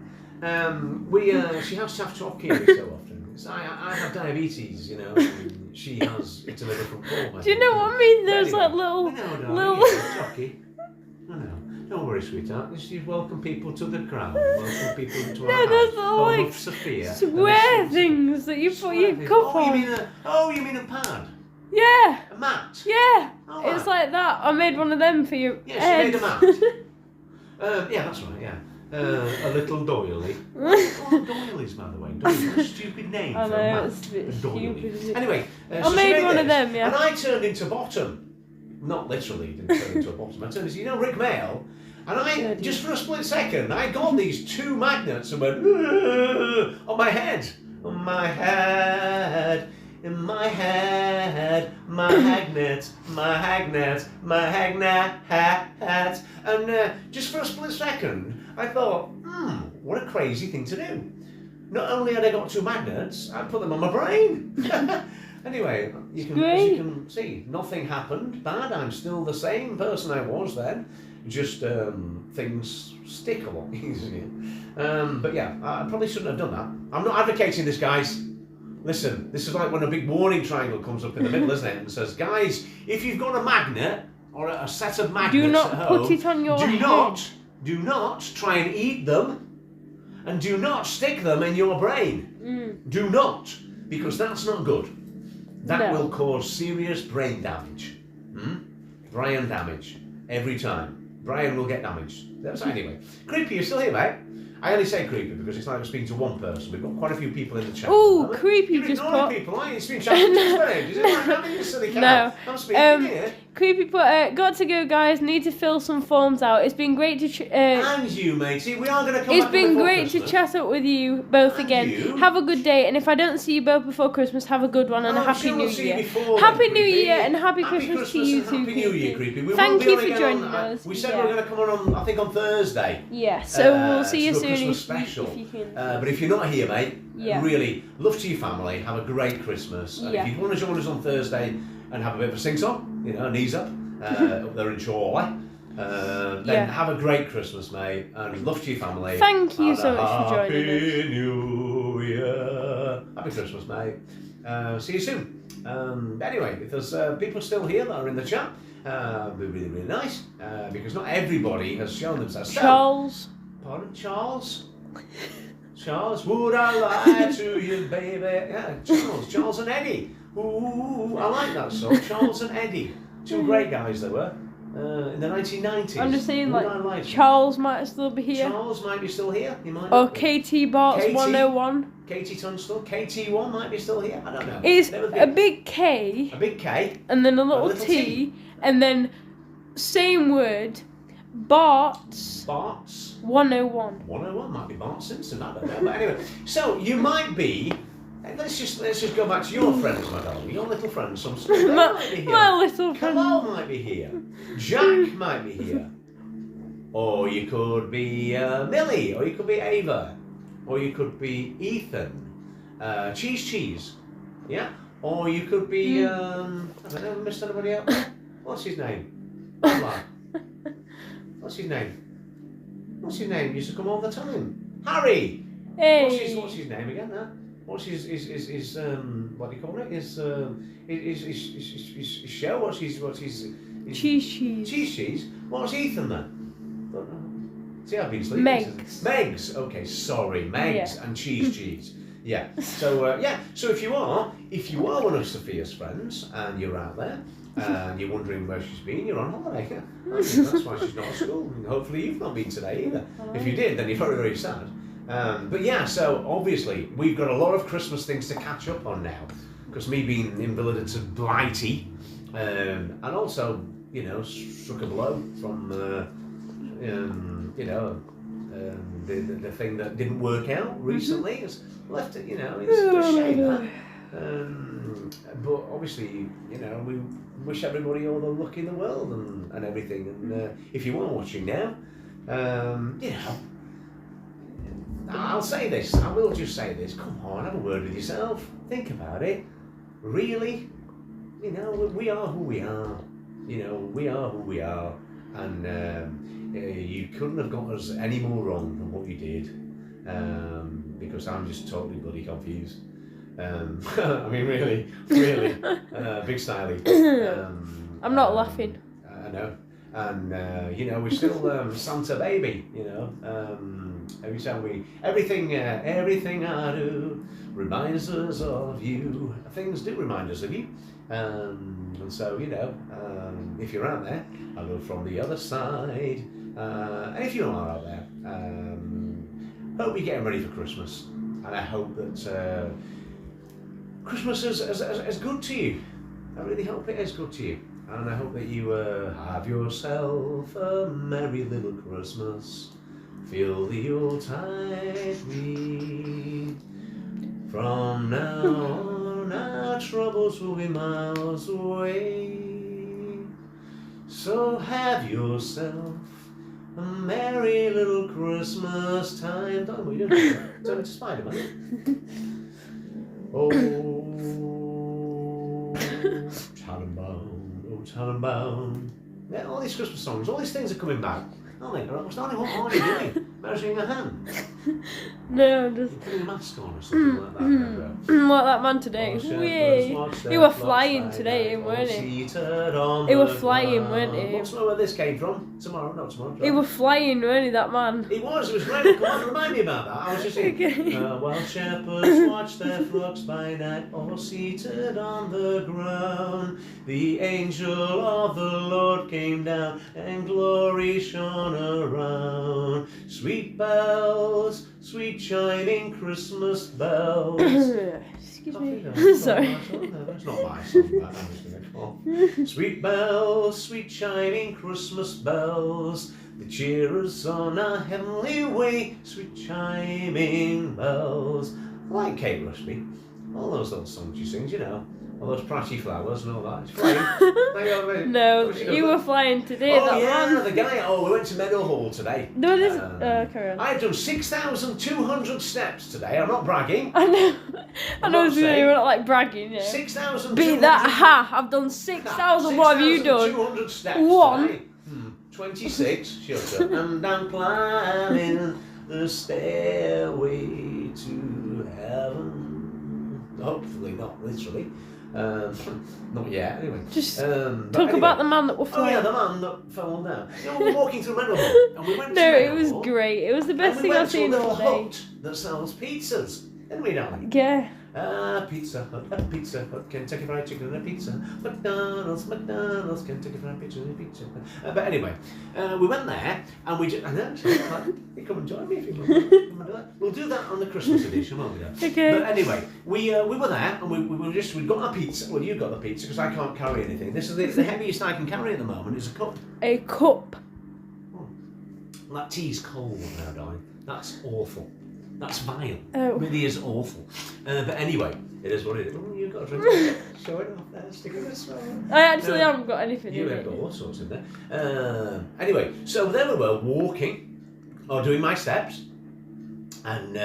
She has to have chocky every so often. 'Cause I have diabetes, and she has it in a different form.
Do you know what I mean? There's
Anyway,
like little,
I know, darling,
little.
yeah, chocky. I know. Don't worry, sweetheart. You welcome people to the crown. Welcome people to our
No,
house.
there's little
Home
like
of Sophia.
square things that you put your
Square
cup
things.
on.
You mean a pad?
Yeah,
A mat?
yeah.
Oh,
It's
right.
like that. I made one of them for your
Yeah, she
head.
made a mat. Yeah, that's right, yeah. A little doily. Oh, doilies, by the way. Doilies, a stupid name
I
for
know,
a mat.
it's a bit
doily.
stupid, isn't it?
Anyway,
I
so she
made one of
this,
them, yeah.
And I turned into bottom. Not literally didn't turn into a bottom. I turned into, Rick Mail. And I, just for a split second, I got these two magnets and went, on my head. On my head. In my head, my magnet, my magnet, my magnet, and just for a split second, I thought, what a crazy thing to do. Not only had I got two magnets, I put them on my brain. Anyway, as you can see, nothing happened bad. I'm still the same person I was then. Just things stick a lot easier. But yeah, I probably shouldn't have done that. I'm not advocating this, guys. Listen, this is like when a big warning triangle comes up in the middle, isn't it? And says, guys, if you've got a magnet or a set of magnets
Do not
at home,
put it on your head.
do not try and eat them, and do not stick them in your brain. Do not, because that's not good. That will cause serious brain damage. Brain damage every time. Brian will get damaged. So anyway, Creepy, you're still here, mate? I only say creepy because it's like we're speaking to one person. We've got quite a few people in the chat.
Ooh, Creepy
You're
just
ignoring
put...
people, aren't you? It's been chatting to Is it like having a silly cow?
No.
I'm speaking here.
Creepy Potter, got to go, guys. Need to fill some forms out. It's been great to.
And you, matey. We are going to come
It's
back
been
before
great
Christmas.
to chat up with you both
And
again.
you.
Have a good day, and if I don't see you both before Christmas, have a good one and a
I'm
happy
sure
New
we'll see you
Year.
before
Happy
then,
New
Creepy.
Year and happy Christmas to you
and
too,
Happy New Year,
Creepy.
Creepy. We
Thank
will be
you
on
for
again
joining
on,
us.
We said
Yeah.
we were going to come on, I think, on Thursday.
Yeah, so we'll see you
to do a
soon
Christmas
if
special.
you can.
But if you're not here, mate,
Yeah.
really, love to your family. Have a great Christmas. And
Yeah.
if you want to join us on Thursday and have a bit of a sing-song, knees up, up there in Chorley, then
Yeah.
have a great Christmas, mate. And love to your family.
Thank you
And
so much for joining us.
Happy New Year. Happy Christmas, mate. See you soon. Anyway, if there's people still here that are in the chat, it'd be really, really nice because not everybody has shown themselves. So,
Charles.
pardon, Charles? Charles, would I lie to you, baby? Yeah, Charles and Eddie. Ooh, I like that song. Charles and Eddie. Two great guys they were in the 1990s.
I'm just saying,
Would I lie
like,
to you?
Charles might still be here.
Charles might be still here. He might
Or
not be.
KT Bart's
Katie.
101.
Katie Tunstall. KT1 might be still here. I don't know.
It's
Never
a
been.
big K,
A big K.
and then a little
little
T, and then same word, Bart's
Bart's
101.
101 might be Bart Simpson. I don't know. But anyway, so you might be. Let's just go back to your friends, my darling. Your little friends. Some they might be here.
My little friend.
Kamal might be here. Jack might be here. Or you could be Millie. Or you could be Ava. Or you could be Ethan. Cheese. Yeah? Or you could be, I don't know, missed anybody out? What's his name? Hola. What's his name? What's his name? He used to come all the time. Harry!
Hey.
What's his name again, huh? What's his what do you call it? His show? What's his
Cheese.
cheese? What's Ethan then? Don't know. See, I've been sleeping.
Megs.
Megs. Okay, sorry, Megs and cheese. Yeah. So So if you are one of Sophia's friends and you're out there and you're wondering where she's been, you're on holiday. That's why she's not at school. And hopefully you've not been today either. If you did, then you're very, very sad. But yeah, so obviously we've got a lot of Christmas things to catch up on now, because me being invalided to Blighty, and also struck a blow from the thing that didn't work out recently has left it. It's a shame that. But obviously, we wish everybody all the luck in the world and everything. And if you are watching now, I'll say this. I will just say this. Come on, have a word with yourself. Think about it. Really, we are who we are. We are who we are, and you couldn't have got us any more wrong than what you did. Because I'm just totally bloody confused. I mean, really, big styly.
I'm not laughing.
I know. And we're still Santa baby. Every time everything I do reminds us of you. Things do remind us of you. And so if you're out there, hello from the other side. And if you're not out there, hope you're getting ready for Christmas. And I hope that Christmas is good to you. I really hope it is good to you. And I hope that you have yourself a merry little Christmas. Feel the Yuletide read. From now on, our troubles will be miles away. So have yourself a merry little Christmas time. Don't we? Turn into Spider-Man. Oh, Tannenbaum, oh Tannenbaum. Yeah, all these Christmas songs, all these things are coming back. Aren't they? What are you doing? Measuring your hand.
No, just
You're putting a mask on or something like that.
like that man today. He were flying today, weren't he? He were flying, weren't he?
What's where this came from? Tomorrow, not tomorrow.
He were flying, weren't he, that man?
It was great. Come on, remind me about that. I was just saying. While shepherds watch their flocks by night, all seated on the ground, the angel of the Lord came down, and glory shone around. Sweet bells, sweet chiming Christmas bells.
excuse
Coffee
me.
Dough.
Sorry.
No, that's not my song. That I'm just going to call. Sweet bells, sweet chiming Christmas bells, they cheer us on our heavenly way. Sweet chiming bells. I like Kate Rusby. All those little songs she sings, you know. All those pretty flowers and all that. It's flying.
No, you were flying today.
Oh
that
yeah,
one.
the guy. Oh, we went to Meadowhall today.
No, this. Carry on.
I've done 6,200 steps today. I'm not bragging.
I know. I know.
not
You're
saying.
not like bragging. Yeah.
6,200.
Be that ha! I've done 6,000. What have you done?
6,200 steps.
One.
Today. 26. Shut up. And I'm climbing the stairway to heaven. Hopefully not literally. Not yet, anyway.
Just
but
talk
anyway.
about the man that were
Oh yeah,
flying.
the man that fell down. You know, we were walking through Meadowhall, and we went
No,
to
it was
Meadowhall,
great. It was the best
and we
thing
went
I've
to a
seen
little
all day.
hut that sells pizzas. Didn't we, darling?
Yeah.
Pizza Hut, Kentucky Fried Chicken and a pizza. McDonald's, Kentucky Fried Chicken and a pizza. But anyway, we went there and we just. I know, so you come and join me if you want. We'll do that on the Christmas edition, won't we? Then?
Okay.
But anyway, we were there and we got our pizza. Well, you got the pizza because I can't carry anything. This is the heaviest I can carry at the moment is a cup.
A cup.
That tea's cold now, darling. That's awful. That's vile.
Oh.
It really is awful. But anyway, it is what it is. Oh, you've got a drink. Show it off there. Stick it this way.
I actually haven't got anything
You
in
have
it.
got all sorts in there. Anyway, so there we were walking, or doing my steps, and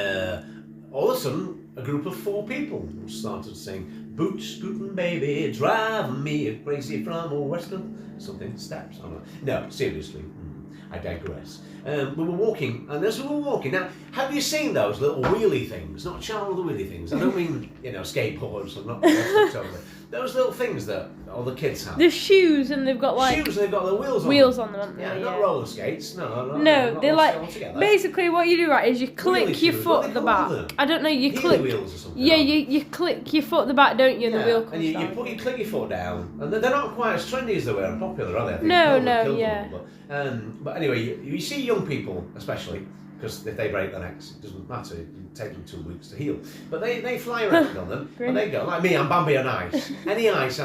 all of a sudden, a group of 4 people started saying, "Boot scooting baby, driving me crazy from a western something steps." I don't know. No, seriously. I digress. We were walking, and as we were walking, now, have you seen those little wheelie things? Not child wheelie things. I don't mean, skateboards. I'm not totally. Those little things that all the kids have.
The shoes, and they've got like
Shoes, and they've got the wheels on
wheels
them.
on them, haven't they?
Yeah, not roller skates. No,
No,
not
they're
all
like
together.
basically what you do right is you click
Wheelie
your
shoes,
foot
what
at
do
the
they call
back.
them?
I don't know. You
Healy
click.
wheels or something.
Yeah, you click your foot at the back, don't you? And the wheel comes
and you
down.
click your foot down, and they're not quite as trendy as they were and popular, are they? I think
No,
COVID
no,
killed them
yeah.
all, but anyway, you see young people, especially, because if they break their necks, it doesn't matter. It can take them 2 weeks to heal. But they fly around on them, and they go like me. I'm Bambi on ice. Any ice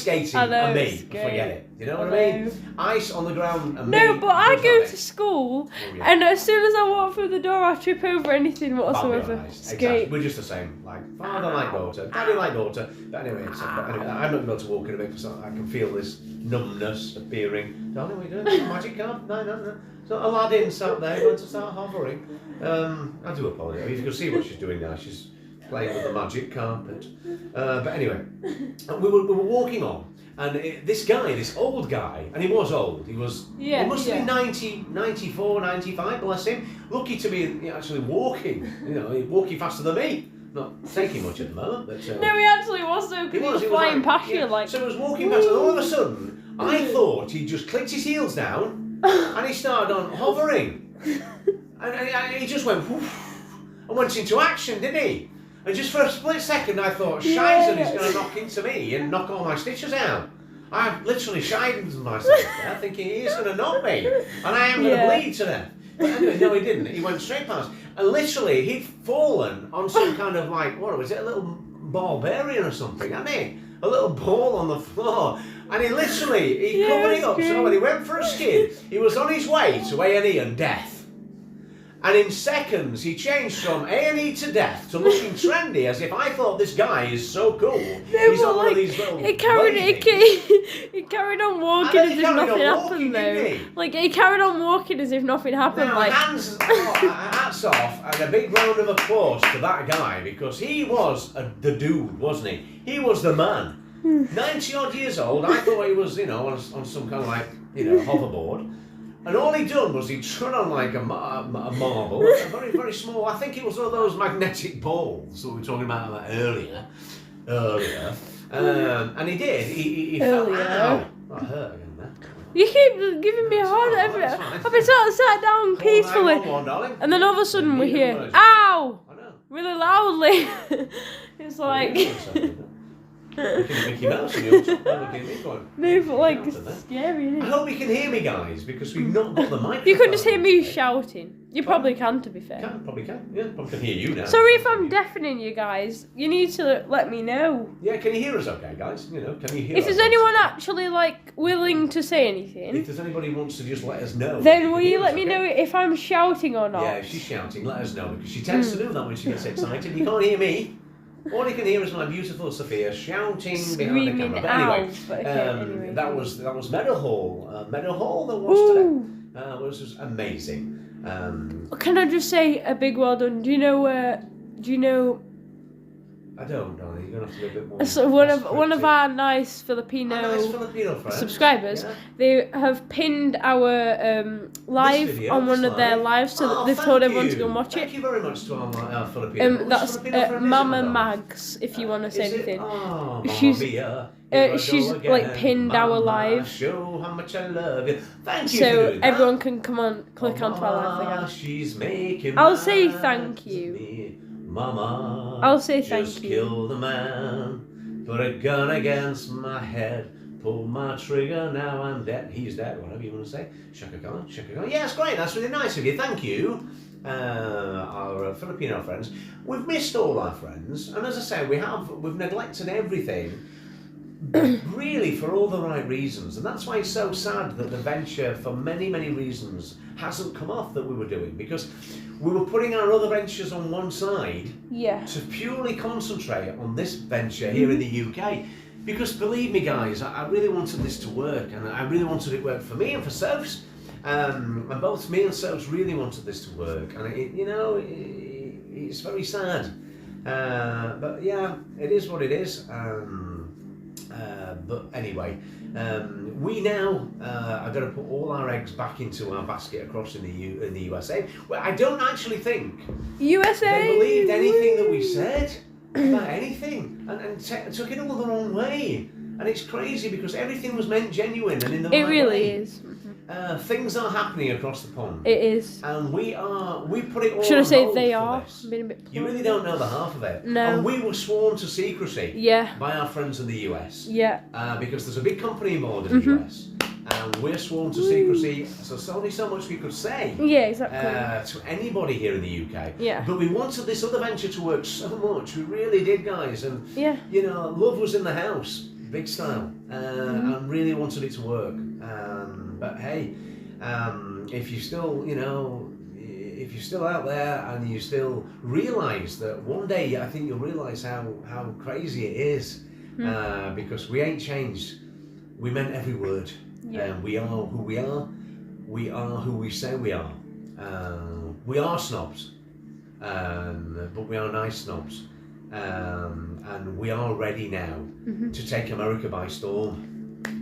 skating,
I know,
and me,
it's great.
forget it. You know what
I
I mean?
know.
Ice on the ground, and
No,
me.
but I
goes
go
like
to
this.
school,
Oh, yeah.
and as soon as I walk through the door, I trip over anything
Bambi
whatsoever.
on ice.
It's
Exactly.
great.
We're just the same. Like father like daughter, daddy like daughter. But anyway, I'm not going to walk in a bit because I can feel this numbness appearing. Darling, we doing a magic card? No. So Aladdin sat there going to start hovering. I do apologise. If you can see what she's doing now, she's playing with the magic carpet. But anyway, we were walking on, and this guy, this old guy, and he was old. He must have been 90, 94, 95, bless him. Lucky to be actually walking. Walking faster than me. Not taking much at the moment, but
No, he actually was though, because he was flying past you like.
So he was walking past, and all of a sudden, I thought he just clicked his heels down, and he started on hovering, and he just went whoosh, and went into action, didn't he? And just for a split second, I thought, Shizen is going to knock into me and knock all my stitches out. I literally shied myself there, thinking he's going to knock me, and I am going to bleed to death. But anyway, no, he didn't. He went straight past, and literally he'd fallen on some kind of what was it? A little barbarian or something, hadn't he? A little ball on the floor, and he covered it up. So when he went for a skid, he was on his way to A&E and death. And in seconds, he changed from A&E to death to looking trendy, as if I thought this guy is so cool.
No,
He's
but
on one of
like,
these little
he carried on walking as if nothing happened though. Like, he carried on walking as if nothing happened.
Now,
Like,
hats off, and a big round of applause to that guy, because he was the dude, wasn't he? He was the man. 90 odd years old, I thought he was, on some kind of hoverboard. And all he done was he trod on like a marble, a very, very small, I think it was one of those magnetic balls that we were talking about earlier. And he did, he felt, ow, that hurt again there.
you keep giving me a hard every.
that's fine.
I've been sat down peacefully,
911, darling.
and then all of a sudden we
Need
hear,
emergency.
"Ow!"
I know.
really loudly. It's like,
Mickey Mouse and you're looking at me going,
No, but like,
"Get
it's
out of there."
scary, isn't
I
it?
hope you can hear me, guys, because we've not got the microphone.
You can just hear me
today.
shouting. You probably can, to be fair.
Probably can. Yeah, probably can hear you now.
Sorry if I'm deafening you guys. You need to let me know.
Yeah, can you hear us okay, guys? You know, can you hear
If
us?
there's anyone actually like willing to say anything,
If there's anybody who wants to just let us know.
then will
can
you
hear
let
us,
me
okay?
know if I'm shouting or not?
Yeah, if she's shouting, let us know, because she tends to do that when she gets excited. You can't hear me. All you can hear is my beautiful Sophia shouting behind the
Screaming
camera. But anyway,
out. But okay, anyway.
that was Meadowhall. Meadowhall that was today. Was just amazing.
Can I just say a big well done? Do you know?
I don't, darling. You're gonna have to be a bit more.
So one of our nice Filipino,
Filipino friends.
subscribers,
Yeah.
they have pinned our live
video,
on one
this
of their
live.
lives, so that they've
thank
told everyone to
you.
go and watch
Thank
it.
you very much to our Filipino. Which
That's
Filipino friend is it,
Mama
madam?
Mags, if you want to say
Is it?
anything.
Oh,
She's-
Mamma Mia, here I
she's,
go again.
like, pinned our
Mama,
live.
Show how much I love you. Thank you for
So
doing that.
everyone can come on, click onto our live
Mama,
again.
she's making
I'll say
mad
thank
to
you.
me. Mama,
I'll say
just
thank you.
killed a man, put a gun against my head, pull my trigger, now I'm dead. He's dead, whatever you want to say. Shaka Khan, Shaka Khan. Yeah, it's great. That's really nice of you. Thank you. Our Filipino friends. We've missed all our friends, and as I say, we've neglected everything. Really, for all the right reasons, and that's why it's so sad that the venture, for many, many reasons, hasn't come off that we were doing, because we were putting our other ventures on one side
Yeah.
to purely concentrate on this venture here in the UK. Because believe me, guys, I really wanted this to work, and I really wanted it to work for me and for Sophs. And both me and Sophs really wanted this to work, and it's very sad. But yeah, it is what it is. But anyway, we now are going to put all our eggs back into our basket across in the USA. Well, I don't actually think
USA.
they believed anything that we said about anything, and took it all the wrong way. And it's crazy because everything was meant genuine and in the
It
right
really
way.
is.
Things are happening across the pond.
It is.
And we put it all
Should I
on
say
hold
they
for
are?
this.
Been a bit
You really don't know the half of it.
No.
And we were sworn to secrecy
Yeah.
by our friends in the US.
Yeah.
Because there's a big company involved in the US. And we're sworn to secrecy, so there's only so much we could say
Yeah, exactly.
to anybody here in the UK.
Yeah.
But we wanted this other venture to work so much. We really did, guys. And,
Yeah.
you know, love was in the house, big style. And really wanted it to work. But hey, if you still, if you're still out there and you still realise that one day, I think you'll realise how crazy it is. Because we ain't changed. We meant every word.
Yeah.
We are who we are. We are who we say we are. We are snobs, but we are nice snobs. And we are ready now to take America by storm.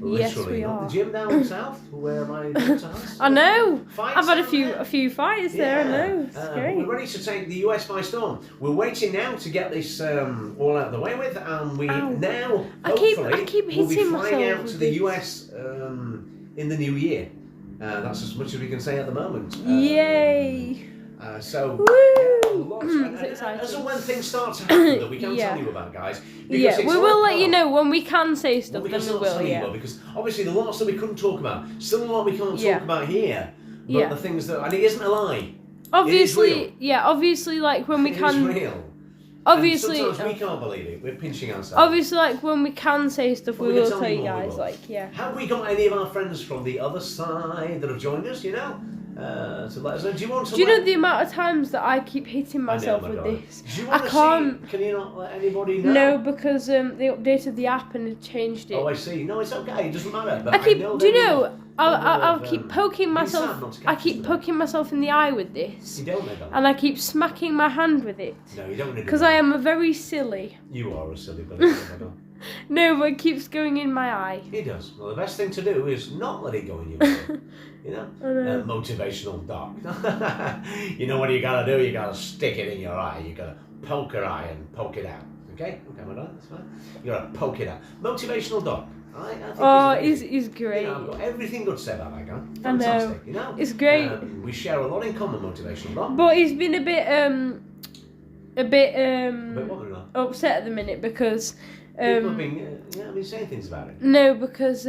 Yes,
Literally.
we
Not
are.
the gym down south where my daughter has.
I know.
Fights
I've had
down there.
a few fights there. I know. It's
But
great.
we're ready to take the US by storm. We're waiting now to get this all out of the way with, and we
Ow.
now
I keep
hopefully will be
hitting
flying
myself
out to
with
the
this.
US in the new year. That's as much as we can say at the moment.
Yay!
So
Woo!
lots,
It's
and
exciting.
as and when things start to happen that we can
Yeah.
tell you about, guys.
Yeah,
because
we
it's
will
all
let you
part-
know when we can say stuff.
Well, we
Then
can
we
start
will.
telling you
Yeah.
about, because obviously the lots that we couldn't talk about, still a lot we can't
Yeah.
talk about here. But
Yeah.
the things that, and it isn't a lie.
Obviously,
real.
yeah. Obviously, like when we
It is
can.
real.
Obviously,
and sometimes we can't believe it. We're pinching ourselves.
obviously, like when we can say stuff,
Well,
we
we can
will
tell
tell
you
you
more, we
guys.
will.
Like, yeah.
Have we got any of our friends from the other side that have joined us? To let us know. Do you want to?
Do you know the amount of times that I keep hitting myself
my
with
God.
this?
Do you
I
want to
can't.
see? Can you not let anybody know?
No, because they updated the app and it changed it.
Oh, I see. No, it's okay. It doesn't matter. But
I keep.
know
Do you
they
know?
will-
I'll
they will
keep
have,
poking
be
myself.
sad not to
I
catch
keep
them.
poking myself in the eye with this,
You don't know that.
and I keep smacking my hand with it.
No, you don't need to.
Because I am a very silly.
You are a silly bunny.
No, but it keeps going in my eye.
It does. Well, the best thing to do is not let it go in your eye. You know?
I know.
Motivational doc. You know what you gotta do? You gotta stick it in your eye. You gotta poke her eye and poke it out. Okay? Okay, my darling, that's fine. You gotta poke it out. Motivational doc. I think
Oh,
he's
he's
amazing.
great.
You know, I've got everything good to say about that guy.
I know.
Fantastic, you know?
It's great.
We share a lot in common, motivational doc.
But he's been a bit a bit
But what, Marilla?
upset at the minute because
People have been saying things about it.
no, because